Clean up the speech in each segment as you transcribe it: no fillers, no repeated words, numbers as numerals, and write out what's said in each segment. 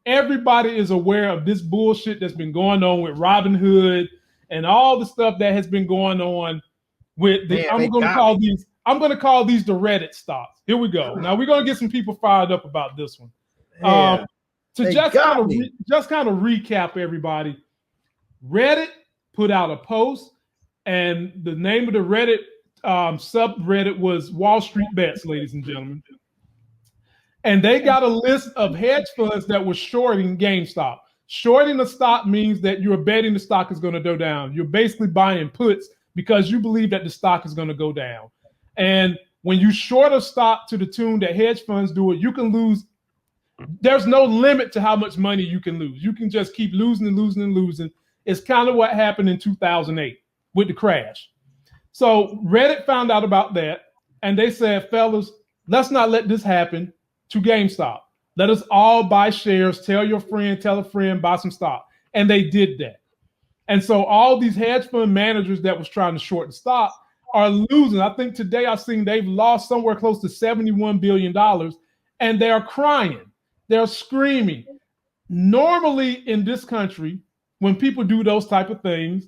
everybody is aware of this bullshit that's been going on with Robinhood and all the stuff that has been going on with the, I'm going to call these the Reddit stocks. Here we go. Now we're going to get some people fired up about this one. To just kind of recap everybody, Reddit put out a post, and the name of the Reddit subreddit was Wall Street Bets, ladies and gentlemen. And they got a list of hedge funds that were shorting GameStop. Shorting the stock means that you're betting the stock is going to go down. You're basically buying puts because you believe that the stock is going to go down. And when you short a stock to the tune that hedge funds do it, you can lose. There's no limit to how much money you can lose. You can just keep losing and losing and losing. It's kind of what happened in 2008 with the crash. So Reddit found out about that, and they said, fellas, let's not let this happen to GameStop. Let us all buy shares. Tell your friend, tell a friend, buy some stock. And they did that. And so all these hedge fund managers that was trying to short the stock are losing. I think today I've seen they've lost somewhere close to $71 billion, and they're crying. They're screaming. Normally in this country, when people do those type of things,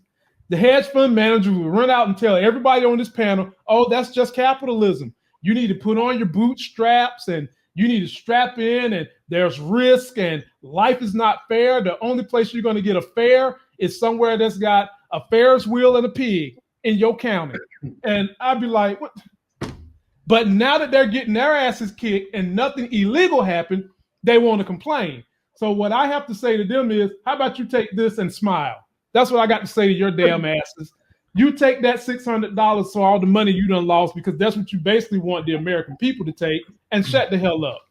the hedge fund manager will run out and tell everybody on this panel, oh, that's just capitalism. You need to put on your bootstraps and you need to strap in, and there's risk, and life is not fair. The only place you're going to get a fair is somewhere that's got a Ferris wheel and a pig in your county. And I'd be like, what? But now that they're getting their asses kicked and nothing illegal happened, they want to complain. So what I have to say to them is, how about you take this and smile? That's what I got to say to your damn asses. You take that $600 for all the money you done lost, because that's what you basically want the American people to take, and shut the hell up.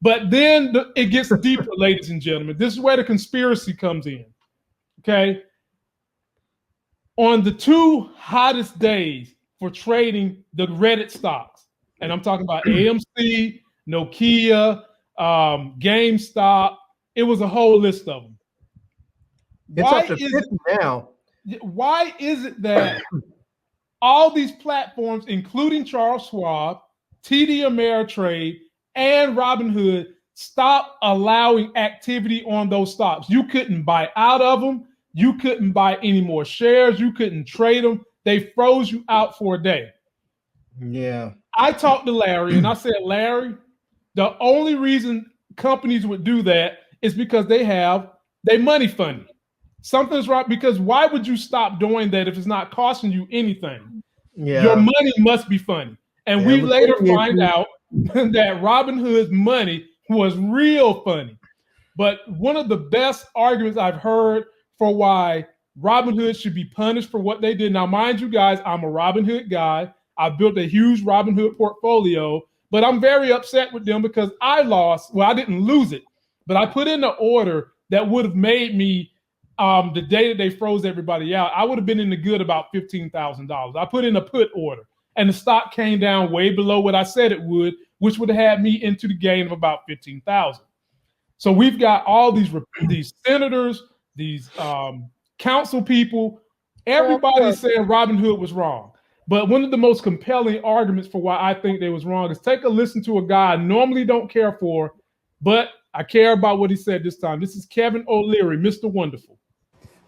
But then it gets deeper, ladies and gentlemen. This is where the conspiracy comes in. Okay. On the two hottest days for trading the Reddit stocks, and I'm talking about AMC, Nokia, GameStop, it was a whole list of them. It's up to 50 now. Why is it that all these platforms, including Charles Schwab, TD Ameritrade, and Robinhood, stop allowing activity on those stocks? You couldn't buy out of them. You couldn't buy any more shares. You couldn't trade them. They froze you out for a day. Yeah. I talked to Larry, and I said, Larry, the only reason companies would do that is because they money funded. Something's right, because why would you stop doing that if it's not costing you anything? Yeah. Your money must be funny. And we later find out that Robinhood's money was real funny. But one of the best arguments I've heard for why Robinhood should be punished for what they did. Now, mind you guys, I'm a Robinhood guy. I built a huge Robinhood portfolio, but I'm very upset with them because I lost. Well, I didn't lose it, but I put in an order that would have made me, the day that they froze everybody out, I would have been in the good about $15,000. I put in a put order, and the stock came down way below what I said it would, which would have had me into the gain of about $15,000. So we've got all these senators, these council people, everybody saying Robinhood was wrong. But one of the most compelling arguments for why I think they was wrong is take a listen to a guy I normally don't care for, but I care about what he said this time. This is Kevin O'Leary, Mr. Wonderful.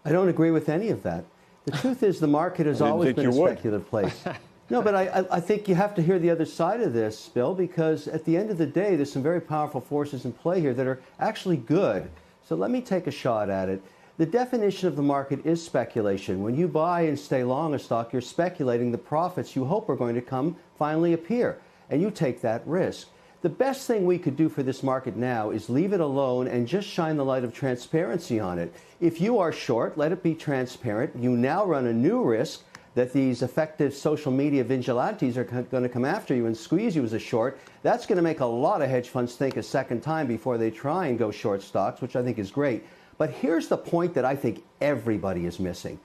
I don't agree with any of that. The truth is the market has always been a speculative place. No, but I think you have to hear the other side of this, Bill, because at the end of the day, there's some very powerful forces in play here that are actually good. So let me take a shot at it. The definition of the market is speculation. When you buy and stay long a stock, you're speculating the profits you hope are going to come finally appear, and you take that risk. The best thing we could do for this market now is leave it alone and just shine the light of transparency on it. If you are short, let it be transparent. You now run a new risk that these effective social media vigilantes are going to come after you and squeeze you as a short. That's going to make a lot of hedge funds think a second time before they try and go short stocks, which I think is great. But here's the point that I think everybody is missing.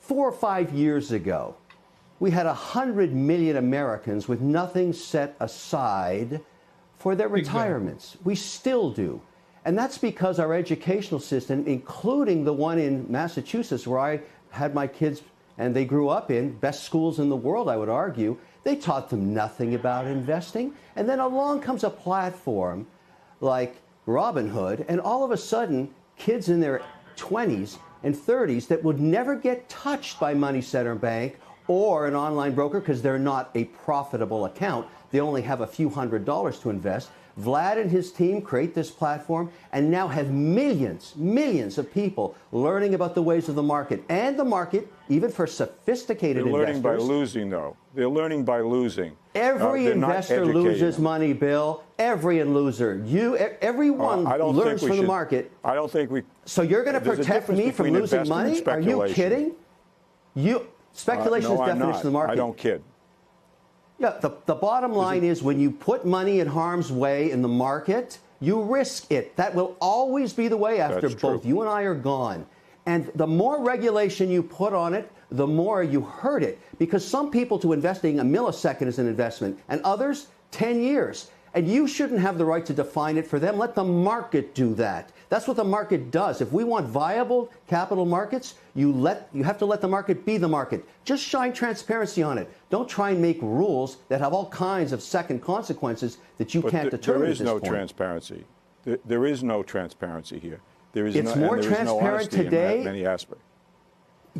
4 or 5 years ago, we had 100 million Americans with nothing set aside for their retirements. Exactly. We still do. And that's because our educational system, including the one in Massachusetts where I had my kids and they grew up in, best schools in the world, I would argue, they taught them nothing about investing. And then along comes a platform like Robinhood, and all of a sudden, kids in their 20s and 30s that would never get touched by Money Center Bank or an online broker because they're not a profitable account. They only have a few $100s to invest. Vlad and his team create this platform and now have millions of people learning about the ways of the market. And the market, even for sophisticated investors. They're learning by losing, though. They're learning by losing. Every investor loses money, Bill. Every loser. Everyone learns from the market. I don't think we... So you're going to protect me from losing money? Are you kidding? Speculation is definition of the market. I don't kid. Yeah, the bottom line is when you put money in harm's way in the market, you risk it. That will always be the way after both you and I are gone. And the more regulation you put on it, the more you hurt it. Because some people to investing a millisecond is an investment, and others 10 years. And you shouldn't have the right to define it for them. Let the market do that. That's what the market does. If we want viable capital markets, you have to let the market be the market. Just shine transparency on it. Don't try and make rules that have all kinds of second consequences that you can't determine at this point. There is no transparency. There is no transparency here. It's more transparent today. In many aspects.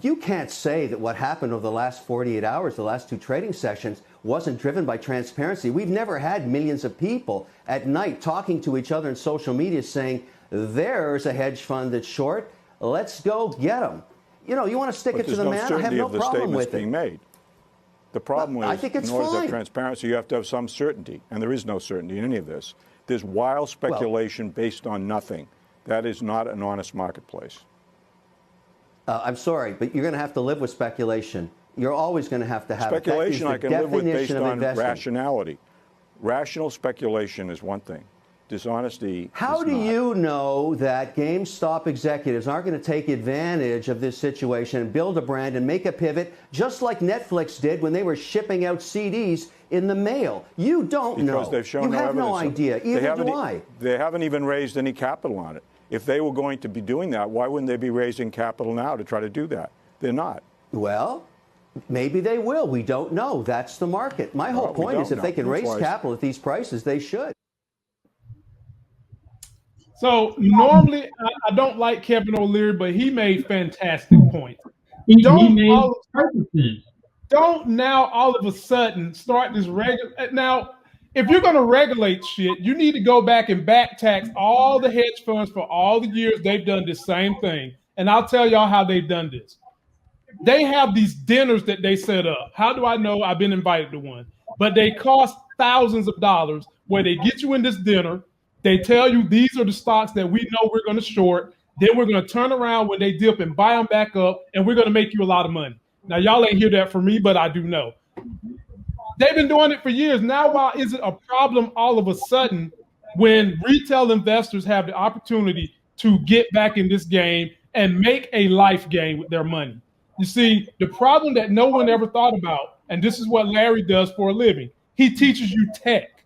You can't say that what happened over the last 48 hours, the last two trading sessions, wasn't driven by transparency. We've never had millions of people at night talking to each other in social media saying, there's a hedge fund that's short, let's go get them. You know, you want to stick it to the man? I have no problem with it. Being made. The problem is, in order to have transparency, you have to have some certainty, and there is no certainty in any of this. There's wild speculation based on nothing. That is not an honest marketplace. I'm sorry, but you're going to have to live with speculation. You're always going to have speculation. I can live with based on investing. Rationality. Rational speculation is one thing. Dishonesty. How do you know that GameStop executives aren't going to take advantage of this situation and build a brand and make a pivot, just like Netflix did when they were shipping out CDs in the mail? You don't know. Because they've shown you have no idea. Either do I. They haven't even raised any capital on it. If they were going to be doing that, why wouldn't they be raising capital now to try to do that? They're not. Well, maybe they will. We don't know. That's the market. My whole point is if they can raise capital at these prices, they should. So normally I don't like Kevin O'Leary, but he made fantastic points. Don't now all of a sudden start this regular. Now, if you're going to regulate shit, you need to go back and back tax all the hedge funds for all the years they've done this same thing. And I'll tell y'all how they've done this. They have these dinners that they set up. How do I know? I've been invited to one. But they cost thousands of dollars where they get you in this dinner. They tell you these are the stocks that we know we're going to short. Then we're going to turn around when they dip and buy them back up, and we're going to make you a lot of money. Now, y'all ain't hear that from me, but I do know. They've been doing it for years. Now, why is it a problem all of a sudden when retail investors have the opportunity to get back in this game and make a life game with their money? You see, the problem that no one ever thought about, and this is what Larry does for a living, he teaches you tech.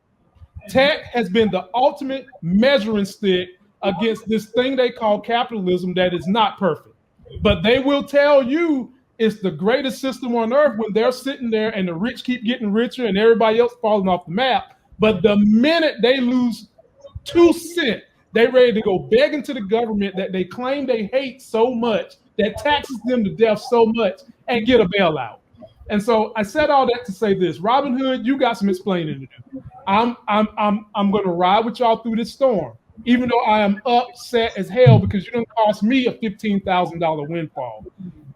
Tech has been the ultimate measuring stick against this thing they call capitalism that is not perfect. But they will tell you it's the greatest system on earth when they're sitting there and the rich keep getting richer and everybody else falling off the map. But the minute they lose 2 cents, they're ready to go begging to the government that they claim they hate so much, that taxes them to death so much, and get a bailout. And so I said all that to say this. Robinhood, you got some explaining to do. I'm going to ride with y'all through this storm, even though I am upset as hell because you done cost me a $15,000 windfall.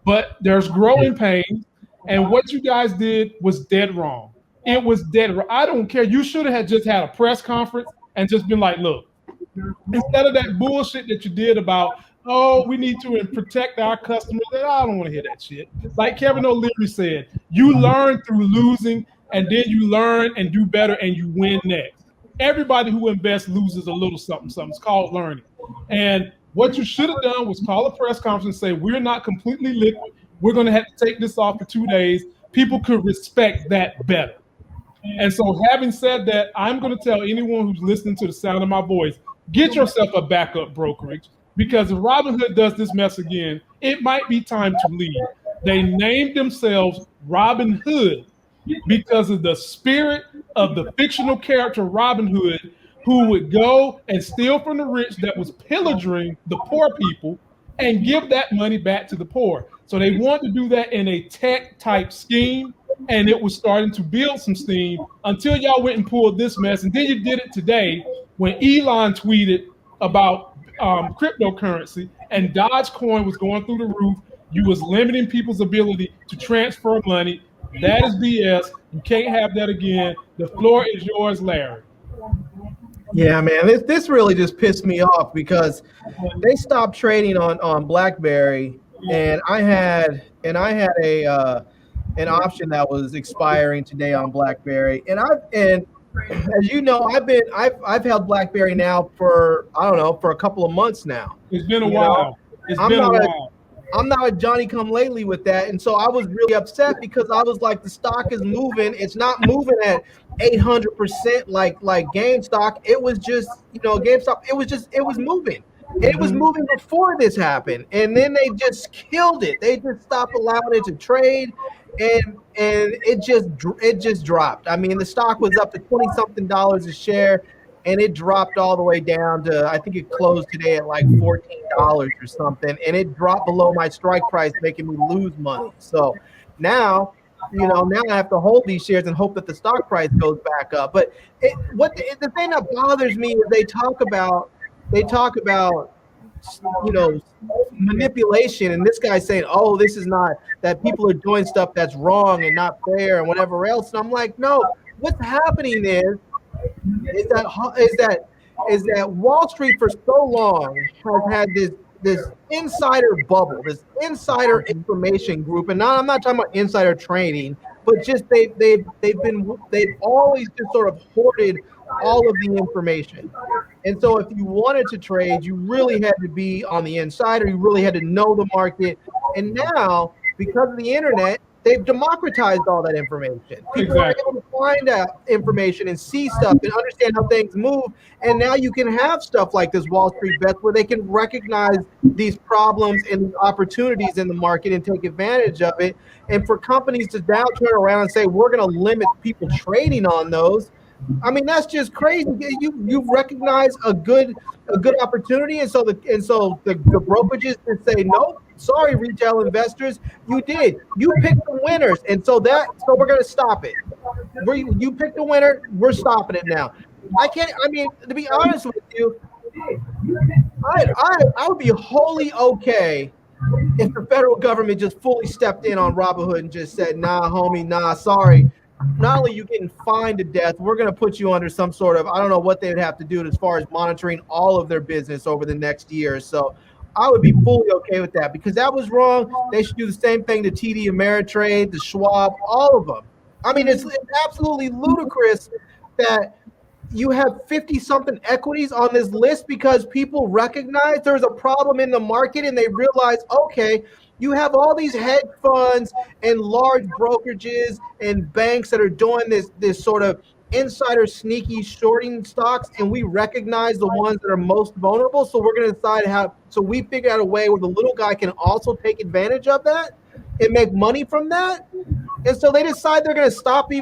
But there's growing pains, and what you guys did was dead wrong. It was dead wrong. I don't care. You should have just had a press conference and just been like, look, instead of that bullshit that you did about, oh, we need to protect our customers. I don't want to hear that shit. Like Kevin O'Leary said, you learn through losing, and then you learn and do better, and you win next. Everybody who invests loses a little something. It's called learning. And what you should have done was call a press conference and say, we're not completely liquid. We're going to have to take this off for 2 days. People could respect that better. And so having said that, I'm going to tell anyone who's listening to the sound of my voice, get yourself a backup brokerage, because if Robinhood does this mess again, it might be time to leave. They named themselves Robinhood because of the spirit of the fictional character Robin Hood, who would go and steal from the rich that was pillaging the poor people and give that money back to the poor. So they wanted to do that in a tech type scheme, and it was starting to build some steam until y'all went and pulled this mess. And then you did it today when Elon tweeted about cryptocurrency and Dogecoin was going through the roof. You was limiting people's ability to transfer money. That is BS. You can't have that again. The floor is yours, Larry. Yeah, man, this really just pissed me off because they stopped trading on BlackBerry, and I had an option that was expiring today on BlackBerry, and as you know, I've held BlackBerry now for a couple of months now. It's been a while. I'm not a Johnny come lately with that. And so I was really upset because I was like, the stock is moving. It's not moving at 800% like GameStop. It was just, GameStop, it was moving. And it was moving before this happened. And then they just killed it. They just stopped allowing it to trade. And it just dropped. I mean, the stock was up to $20-something a share. And it dropped all the way down to, I think it closed today at like $14 or something. And it dropped below my strike price, making me lose money. So now I have to hold these shares and hope that the stock price goes back up. But the thing that bothers me is they talk about manipulation. And this guy's saying, oh, this is not, that people are doing stuff that's wrong and not fair and whatever else. And I'm like, no, what's happening is that Wall Street for so long has had this insider bubble, this insider information group, and I'm not talking about insider trading, but just they've always just sort of hoarded all of the information. And so if you wanted to trade, you really had to be on the insider, you really had to know the market. And now, because of the internet, they've democratized all that information. People are able to find out information and see stuff and understand how things move. And now you can have stuff like this Wall Street Bets where they can recognize these problems and opportunities in the market and take advantage of it. And for companies to now turn around and say, we're going to limit people trading on those, I mean, that's just crazy. You recognize a good opportunity, and so the brokerages can say, nope, sorry, retail investors, you did. You picked the winners, and so we're going to stop it. You picked the winner, we're stopping it now. To be honest with you, I would be wholly okay if the federal government just fully stepped in on Robinhood and just said, nah, homie, nah, sorry. Not only are you getting fined to death, we're going to put you under some sort of, I don't know what they would have to do as far as monitoring all of their business over the next year. So I would be fully okay with that because that was wrong. They should do the same thing to TD Ameritrade, to Schwab, all of them. I mean, it's absolutely ludicrous that you have 50-something equities on this list because people recognize there's a problem in the market and they realize, okay, you have all these hedge funds and large brokerages and banks that are doing this sort of insider sneaky shorting stocks, and we recognize the ones that are most vulnerable. So we're going to decide how. So we figured out a way where the little guy can also take advantage of that and make money from that. And so they decide they're going to stop. They're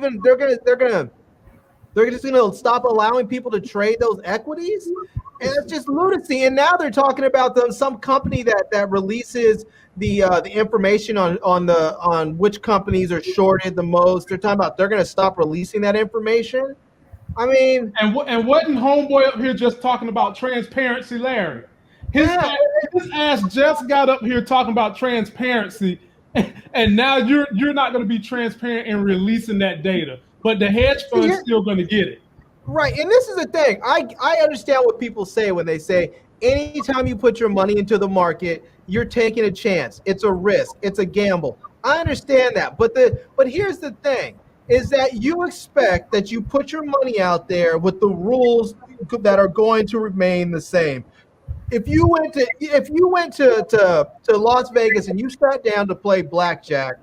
just going to stop allowing people to trade those equities. And it's just lunacy. And now they're talking about some company that releases the information on which companies are shorted the most. They're talking about they're going to stop releasing that information. I mean, and wasn't homeboy up here just talking about transparency, Larry? His ass just got up here talking about transparency, and now you're not going to be transparent in releasing that data, but the hedge fund's still going to get it. Right, and this is the thing. I understand what people say when they say anytime you put your money into the market, you're taking a chance. It's a risk. It's a gamble. I understand that, but here's the thing: is that you expect that you put your money out there with the rules that are going to remain the same. If you went to Las Vegas and you sat down to play blackjack,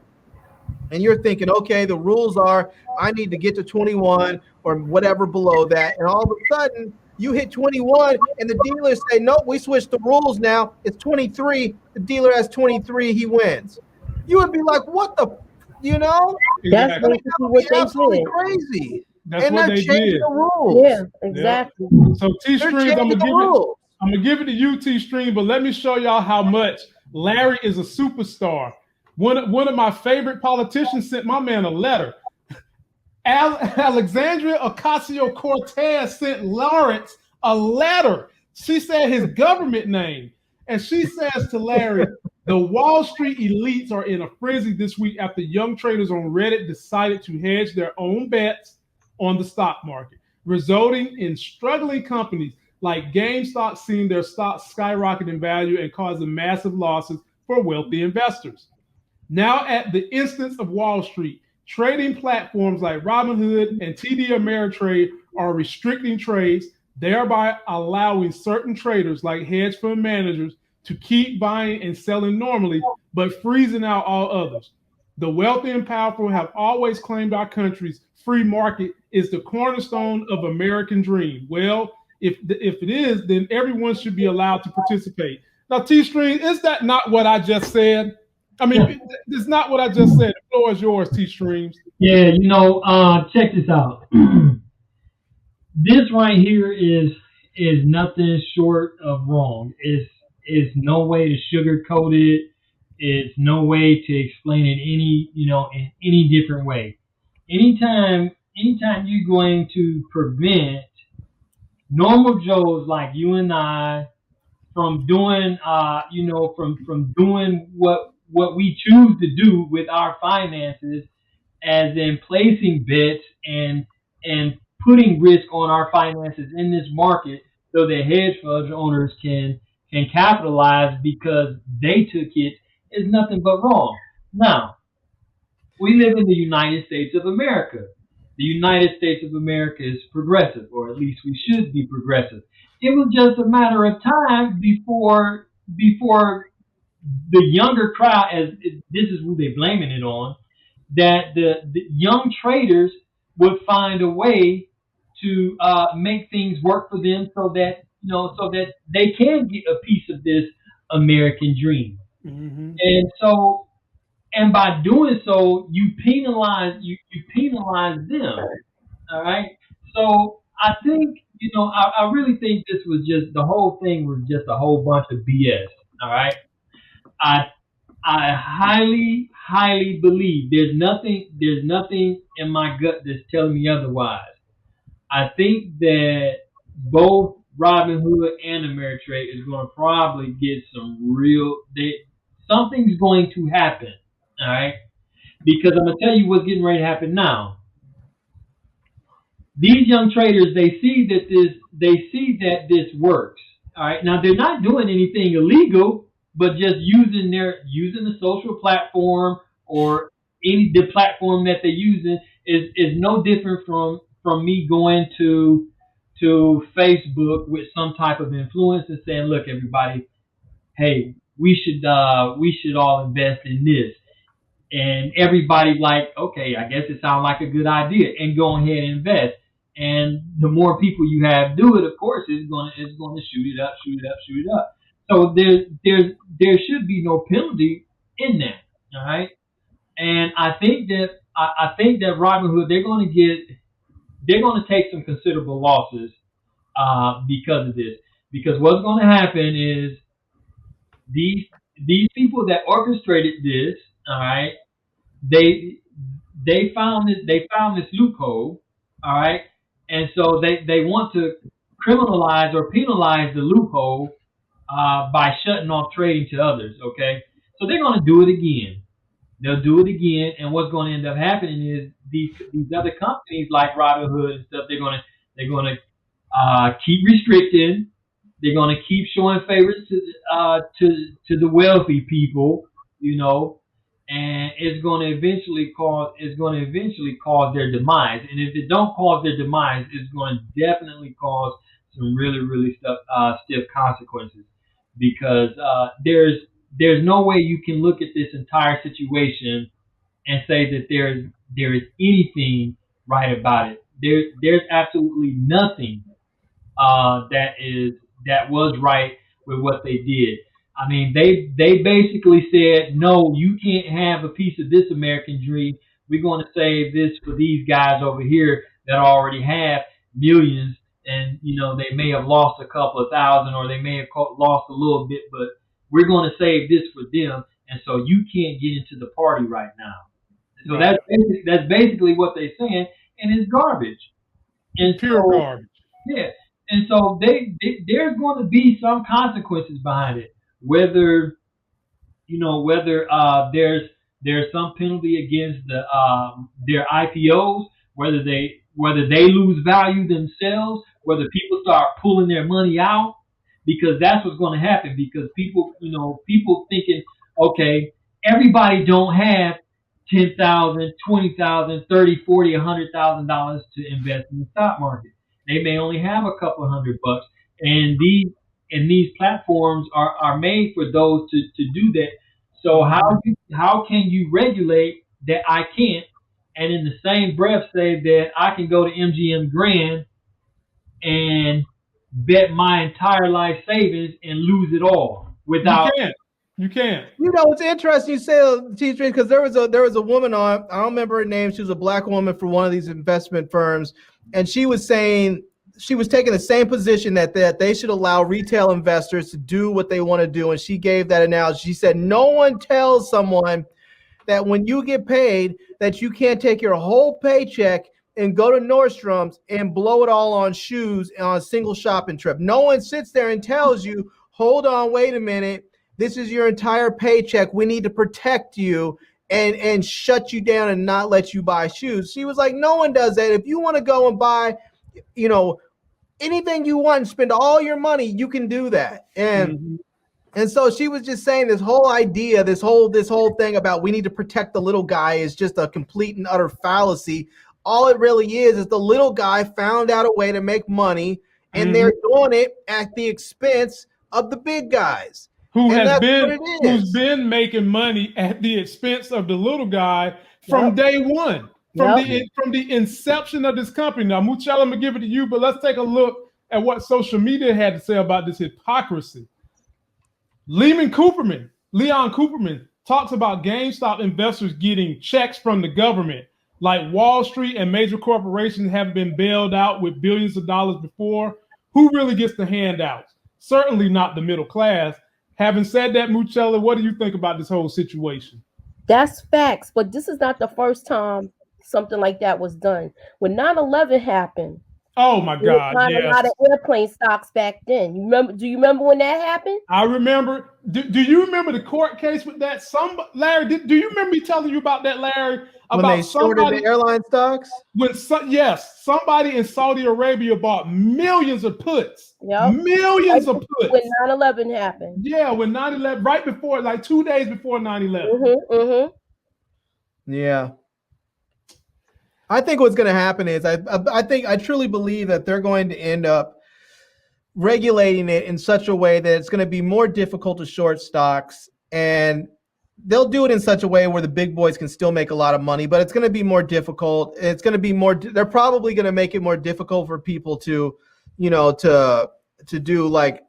and you're thinking, okay, the rules are I need to get to 21 or whatever below that, and all of a sudden you hit 21 and the dealers say, nope, we switched the rules now. It's 23. The dealer has 23. He wins. You would be like, what the, That's basically what they absolutely said. crazy. That's what they did. The rules. Yeah, exactly. Yep. So T-Streams, I'm gonna give it to you, T-Stream, but let me show y'all how much Larry is a superstar. One of my favorite politicians sent my man a letter. Alexandria Ocasio-Cortez sent Lawrence a letter. She said his government name. And she says to Larry, the Wall Street elites are in a frenzy this week after young traders on Reddit decided to hedge their own bets on the stock market, resulting in struggling companies like GameStop seeing their stocks skyrocket in value and causing massive losses for wealthy investors. Now, at the instance of Wall Street, trading platforms like Robinhood and TD Ameritrade are restricting trades, thereby allowing certain traders like hedge fund managers to keep buying and selling normally, but freezing out all others. The wealthy and powerful have always claimed our country's free market is the cornerstone of American dream. Well, if it is, then everyone should be allowed to participate. Now, T-Stream, is that not what I just said? I mean, it's not what I just said. The floor is yours, T-Streams. Yeah, check this out. This right here is nothing short of wrong. It's no way to sugarcoat it. It's no way to explain it in any different way. Anytime you're going to prevent normal Joes like you and I from doing, from doing what we choose to do with our finances, as in placing bets and putting risk on our finances in this market so that hedge fund owners can capitalize because they took it, is nothing but wrong. Now, we live in the United States of America. The United States of America is progressive, or at least we should be progressive. It was just a matter of time before the younger crowd, this is who they're blaming it on, that the young traders would find a way to make things work for them so that they can get a piece of this American dream. Mm-hmm. And by doing so, you penalize them. All right. So I think, I really think this was just, the whole thing was just a whole bunch of BS. All right. I highly, highly believe there's nothing in my gut that's telling me otherwise. I think that both Robinhood and Ameritrade is going to probably get something's going to happen. All right. Because I'm going to tell you what's getting ready to happen now. These young traders, they see that this works. All right. Now they're not doing anything illegal, but just using the social platform or the platform that they're using is no different from me going to Facebook with some type of influence and saying, look, everybody, hey, we should all invest in this. And everybody like, okay, I guess it sounds like a good idea, and go ahead and invest. And the more people you have do it, of course, it's going to shoot it up. So there should be no penalty in that. All right. And I think that Robinhood, they're going to take some considerable losses because of this. Because what's going to happen is these people that orchestrated this, all right, they found this loophole, all right, and so they want to criminalize or penalize the loophole by shutting off trading to others. Okay, so they're going to do it again. They'll do it again, and what's going to end up happening is these other companies like Robinhood and stuff, they're going to keep restricting. They're going to keep showing favors to the wealthy people, and it's going to eventually cause their demise. And if it don't cause their demise, it's going to definitely cause some really, really stiff consequences, because there's no way you can look at this entire situation and say that there is anything right about it. There's absolutely nothing that was right with what they did. I mean, they basically said, no, you can't have a piece of this American dream. We're going to save this for these guys over here that already have millions, and they may have lost a couple of thousand, or they may have lost a little bit, but we're going to save this for them, and so you can't get into the party right now. So that's basically what they're saying, and it's garbage. And pure garbage. Yeah, and so there's going to be some consequences behind it, whether there's some penalty against their IPOs, whether they lose value themselves, whether people start pulling their money out, because that's what's going to happen. Because people thinking, okay, everybody don't have $10,000, $20,000, $30,000, $40,000, $100,000 to invest in the stock market. They may only have a couple $100, and these platforms are made for those to do that. So how can you regulate that I can't, and in the same breath say that I can go to MGM Grand and bet my entire life savings and lose it all without? You can't. It's interesting you say, T-Train, because there was a woman on, I don't remember her name. She was a black woman for one of these investment firms, and she was saying, she was taking the same position that they should allow retail investors to do what they want to do. And she gave that analogy. She said, no one tells someone that when you get paid that you can't take your whole paycheck and go to Nordstrom's and blow it all on shoes on a single shopping trip. No one sits there and tells you, hold on, wait a minute. This is your entire paycheck. We need to protect you and shut you down and not let you buy shoes. She was like, no one does that. If you want to go and buy, anything you want and spend all your money, you can do that. And so she was just saying this whole idea, this whole thing about we need to protect the little guy is just a complete and utter fallacy. All it really is the little guy found out a way to make money, and they're doing it at the expense of the big guys. Who's been making money at the expense of the little guy from day one. From the inception of this company. Now, Muchella, I'm going to give it to you, but let's take a look at what social media had to say about this hypocrisy. Leon Cooperman talks about GameStop investors getting checks from the government, like Wall Street and major corporations have been bailed out with billions of dollars before. Who really gets the handouts? Certainly not the middle class. Having said that, Muchella, what do you think about this whole situation? That's facts, but this is not the first time something like that was done. When 9/11 happened, oh my God, a lot of airplane stocks back then. Do you remember when that happened? I remember. Do you remember the court case with that? Larry, do you remember me telling you about that, Larry? When they shorted the airline stocks? Somebody in Saudi Arabia bought millions of puts. Yep. Millions of puts. When 9/11 happened. Yeah, when 9/11, right before, like 2 days before 9/11. Yeah. I think what's going to happen is I truly believe that they're going to end up regulating it in such a way that it's going to be more difficult to short stocks, and they'll do it in such a way where the big boys can still make a lot of money, but it's going to be more difficult. It's going to be they're probably going to make it more difficult for people to do like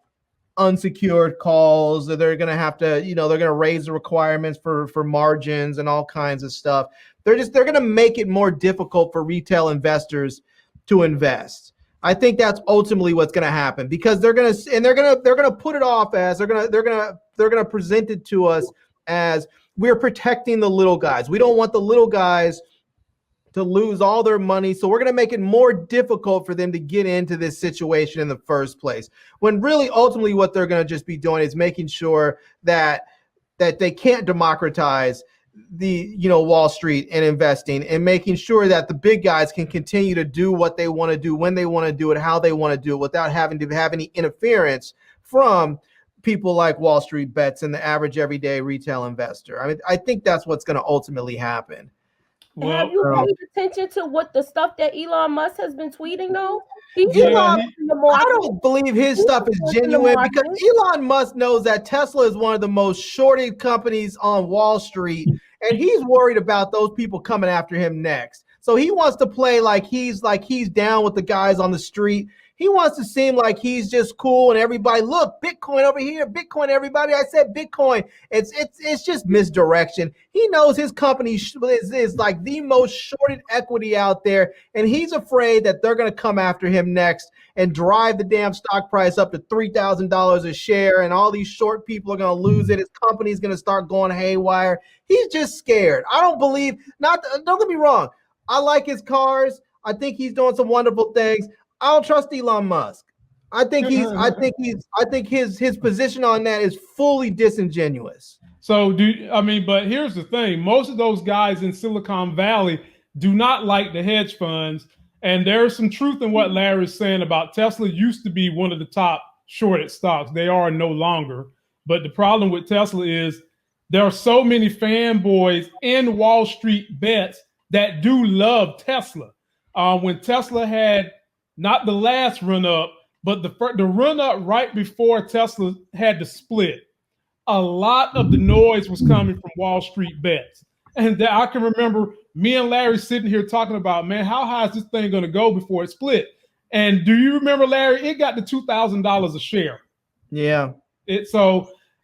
unsecured calls. They're going to have to, they're going to raise the requirements for margins and all kinds of stuff. They're going to make it more difficult for retail investors to invest. I think that's ultimately what's going to happen, because they're going to put it off as they're going to present it to us as we're protecting the little guys. We don't want the little guys to lose all their money, so we're going to make it more difficult for them to get into this situation in the first place. When really, ultimately, what they're going to just be doing is making sure that they can't democratize the Wall Street and investing, and making sure that the big guys can continue to do what they want to do, when they want to do it, how they want to do it, without having to have any interference from people like Wall Street bets and the average everyday retail investor. I mean, I think that's what's going to ultimately happen. Well, have you paid attention to what the stuff that Elon Musk has been tweeting though? I don't believe his stuff is genuine, because Elon Musk knows that Tesla is one of the most shorted companies on Wall Street, and he's worried about those people coming after him next. So he wants to play like he's down with the guys on the street. He wants to seem like he's just cool and everybody, look, Bitcoin over here, Bitcoin, everybody. I said Bitcoin. It's just misdirection. He knows his company is like the most shorted equity out there, and he's afraid that they're going to come after him next and drive the damn stock price up to $3,000 a share, and all these short people are going to lose it. His company's going to start going haywire. He's just scared. I don't believe, don't get me wrong. I like his cars. I think he's doing some wonderful things. I don't trust Elon Musk. I think his position on that is fully disingenuous. So but here's the thing. Most of those guys in Silicon Valley do not like the hedge funds. And there's some truth in what Larry's saying about Tesla used to be one of the top shorted stocks. They are no longer. But the problem with Tesla is there are so many fanboys in Wall Street bets that do love Tesla. When Tesla had not the last run up, but the run up right before Tesla had to split, a lot of the noise was coming from Wall Street bets. And I can remember me and Larry sitting here talking about, man, how high is this thing going to go before it split? And do you remember, Larry? It got to $2,000 a share. Yeah.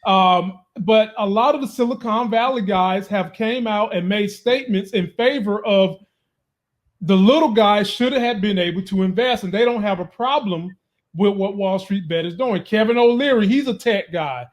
But a lot of the Silicon Valley guys have came out and made statements in favor of the little guys should have been able to invest, and they don't have a problem with what Wall Street Bet is doing. Kevin O'Leary, he's a tech guy.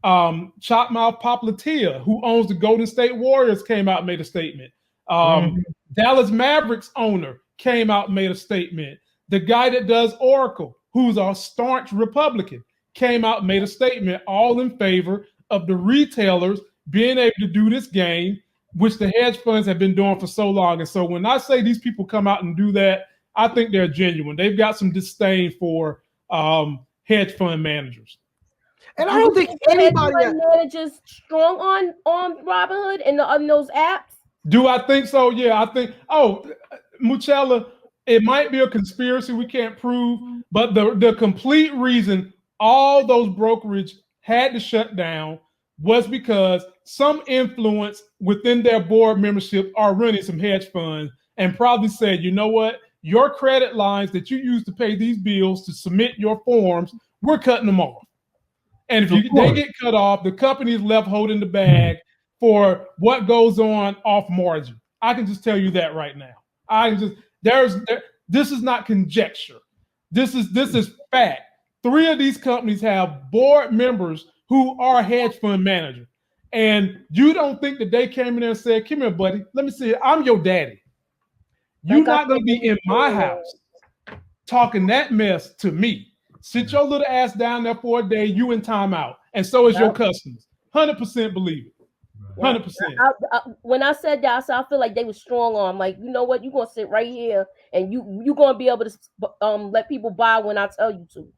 Chopmouth Poplatia, who owns the Golden State Warriors, came out and made a statement. Dallas Mavericks owner came out and made a statement. The guy that does Oracle, who's a staunch Republican, came out and made a statement, all in favor of the retailers being able to do this game, which the hedge funds have been doing for so long. And so when I say these people come out and do that, I think they're genuine. They've got some disdain for hedge fund managers. And I don't think anybody managers strong on Robinhood and on those apps. Do I think so? Yeah, I think. Muchella, it might be a conspiracy we can't prove, but the complete reason all those brokerage had to shut down was because some influence within their board membership are running some hedge funds and probably said, you know what, your credit lines that you use to pay these bills to submit your forms, we're cutting them off. And if they get cut off, the company is left holding the bag for what goes on off margin. I can just tell you that right now. This is not conjecture. This is fact. 3 of these companies have board members who are hedge fund managers. And you don't think that they came in there and said, come here, buddy, let me see it. I'm your daddy. You're not going to be in my house talking that mess to me. Sit your little ass down there for a day, you in timeout. And so is your customers. 100% believe it. 100%. When I said that, I feel like they were strong on. Like, you know what? You're going to sit right here and you're going to be able to let people buy when I tell you to.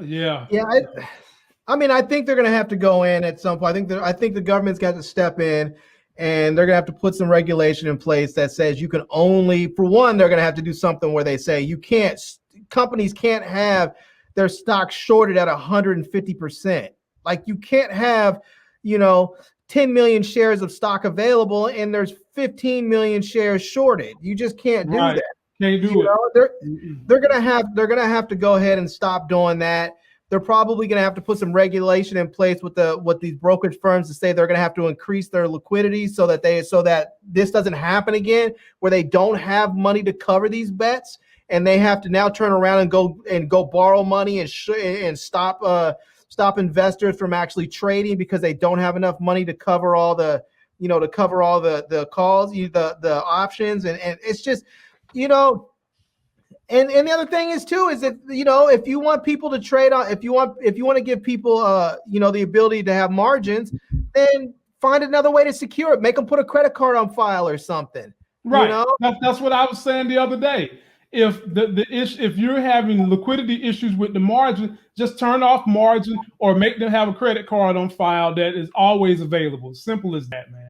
Yeah. Yeah. I mean, I think they're going to have to go in at some point. I think the government's got to step in, and they're going to have to put some regulation in place that says you can only, for one, they're going to have to do something where they say companies can't have their stock shorted at 150%. Like, you can't have, 10 million shares of stock available and there's 15 million shares shorted. You just can't do that. Can't do it. They're gonna have to go ahead and stop doing that. They're probably gonna have to put some regulation in place with these brokerage firms to say they're gonna have to increase their liquidity so that this doesn't happen again, where they don't have money to cover these bets and they have to now turn around and go borrow money and stop investors from actually trading because they don't have enough money to cover all the calls, the options, and it's just. And the other thing is too is that if you want people to trade on, if you want to give people the ability to have margins, then find another way to secure it. Make them put a credit card on file or something. Right. That's what I was saying the other day. If if you're having liquidity issues with the margin, just turn off margin or make them have a credit card on file that is always available. Simple as that, man.